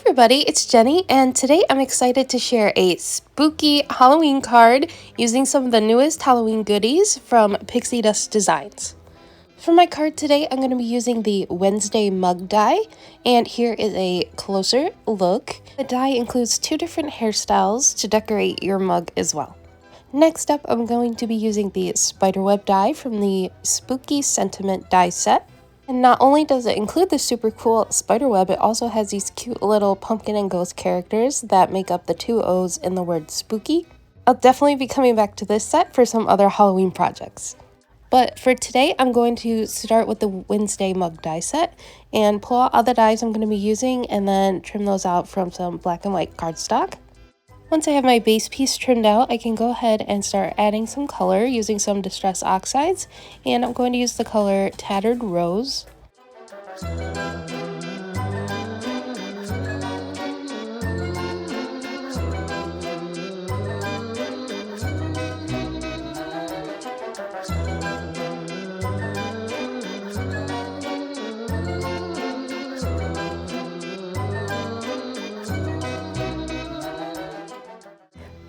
everybody, it's Jenny, and today I'm excited to share a spooky Halloween card using some of the newest Halloween goodies from Pixi Designs. For my card today, I'm going to be using the Wednesday Mug Die, and here is a closer look. The die includes two different hairstyles to decorate your mug as well. Next up, I'm going to be using the Spiderweb die from the Spooky Sentiment die set. And not only does it include the super cool spiderweb, it also has these cute little pumpkin and ghost characters that make up the two O's in the word spooky. I'll definitely be coming back to this set for some other Halloween projects. But for today, I'm going to start with the Wednesday Mug Die set and pull out all the dies I'm going to be using and then trim those out from some black and white cardstock. Once I have my base piece trimmed out, I can go ahead and start adding some color using some Distress Oxides, and I'm going to use the color Tattered Rose.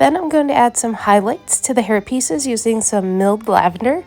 Then I'm going to add some highlights to the hair pieces using some milled lavender.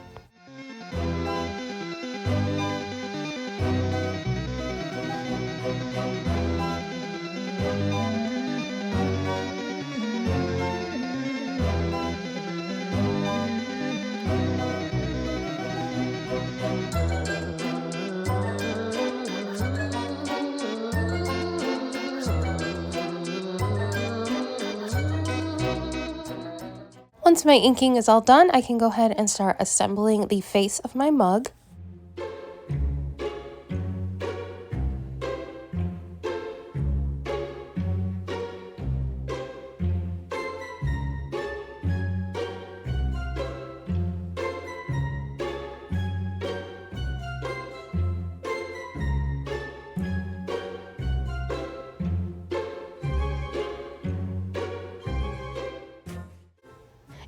Once my inking is all done, I can go ahead and start assembling the face of my mug.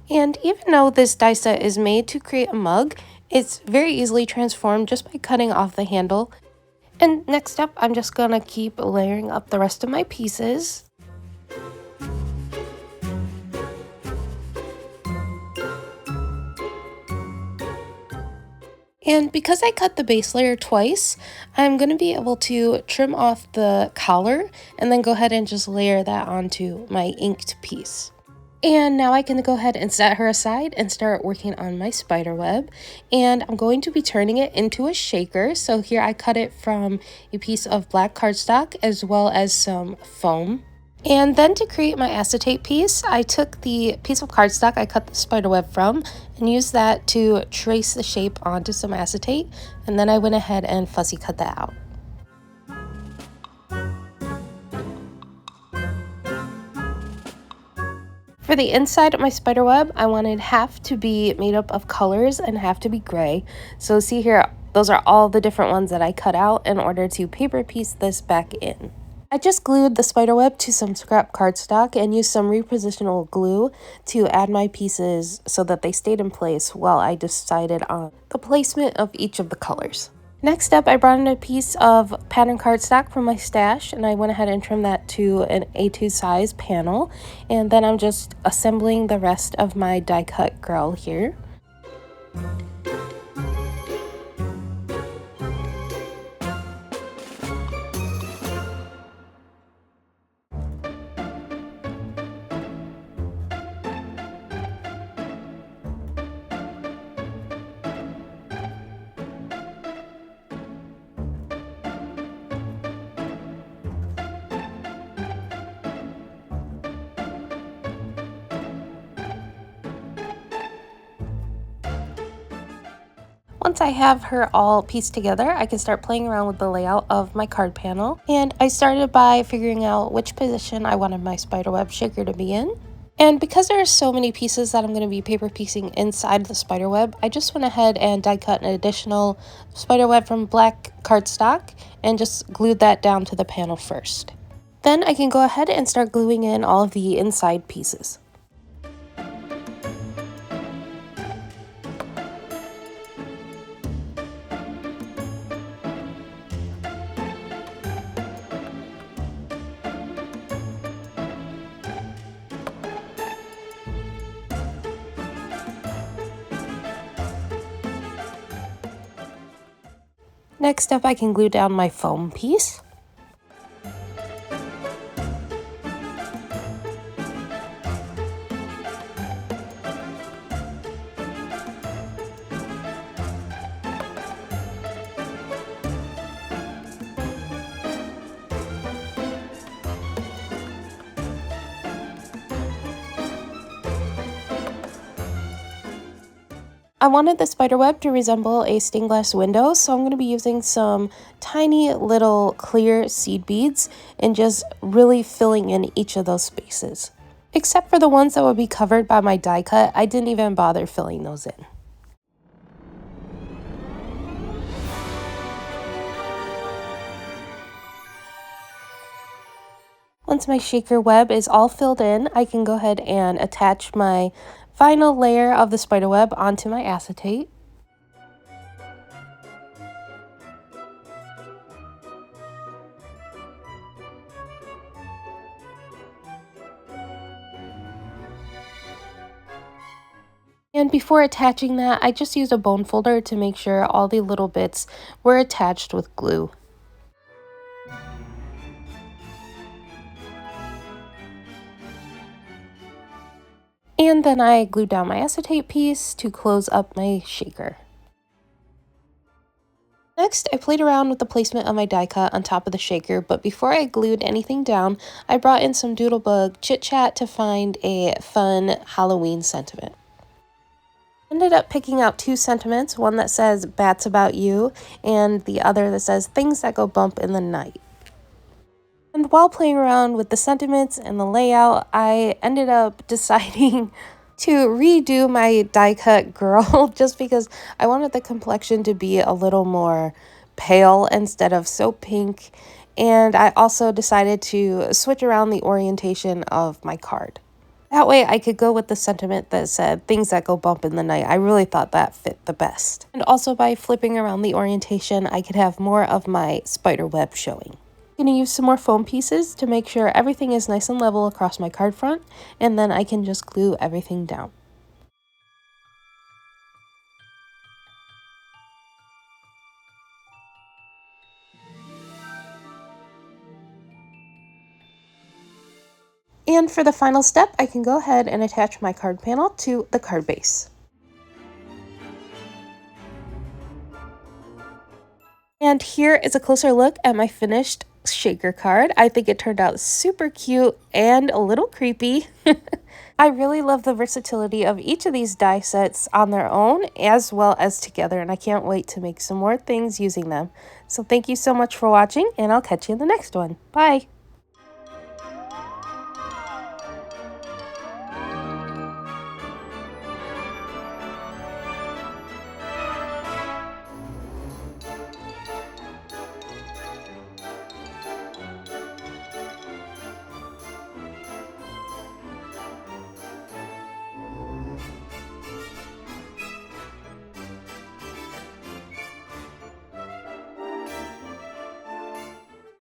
And even though this die set is made to create a mug, it's very easily transformed just by cutting off the handle. And next up, I'm just gonna keep layering up the rest of my pieces. And because I cut the base layer twice, I'm going to be able to trim off the collar and then go ahead and just layer that onto my inked piece. And now I can go ahead and set her aside and start working on my spider web. And I'm going to be turning it into a shaker. So here I cut it from a piece of black cardstock as well as some foam. And then to create my acetate piece, I took the piece of cardstock I cut the spider web from and used that to trace the shape onto some acetate. And then I went ahead and fussy cut that out. For the inside of my spider web, I wanted half to be made up of colors and half to be gray. So see here, those are all the different ones that I cut out in order to paper piece this back in. I just glued the spider web to some scrap cardstock and used some repositional glue to add my pieces so that they stayed in place while I decided on the placement of each of the colors. Next up, I brought in a piece of pattern cardstock from my stash and I went ahead and trimmed that to an A2 size panel. And then I'm just assembling the rest of my die cut girl here. Once I have her all pieced together, I can start playing around with the layout of my card panel. And I started by figuring out which position I wanted my spiderweb shaker to be in. And because there are so many pieces that I'm going to be paper piecing inside the spiderweb, I just went ahead and die cut an additional spiderweb from black cardstock and just glued that down to the panel first. Then I can go ahead and start gluing in all of the inside pieces. Next up, I can glue down my foam piece. I wanted the spider web to resemble a stained glass window, so I'm going to be using some tiny little clear seed beads and just really filling in each of those spaces. Except for the ones that would be covered by my die cut, I didn't even bother filling those in. Once my shaker web is all filled in, I can go ahead and attach my final layer of the spider web onto my acetate. And before attaching that, I just used a bone folder to make sure all the little bits were attached with glue. And then I glued down my acetate piece to close up my shaker. Next, I played around with the placement of my die cut on top of the shaker, but before I glued anything down, I brought in some Doodlebug Chit Chat to find a fun Halloween sentiment. Ended up picking out two sentiments, one that says "Bats about you" and the other that says "Things that go bump in the night." And while playing around with the sentiments and the layout, I ended up deciding to redo my die cut girl just because I wanted the complexion to be a little more pale instead of so pink. And I also decided to switch around the orientation of my card. That way I could go with the sentiment that said "Things that go bump in the night." I really thought that fit the best. And also by flipping around the orientation, I could have more of my spider web showing. I'm going to use some more foam pieces to make sure everything is nice and level across my card front, and then I can just glue everything down. And for the final step, I can go ahead and attach my card panel to the card base. And here is a closer look at my finished shaker card. I think it turned out super cute and a little creepy. I really love the versatility of each of these die sets on their own as well as together, and I can't wait to make some more things using them. So thank you so much for watching, and I'll catch you in the next one. Bye!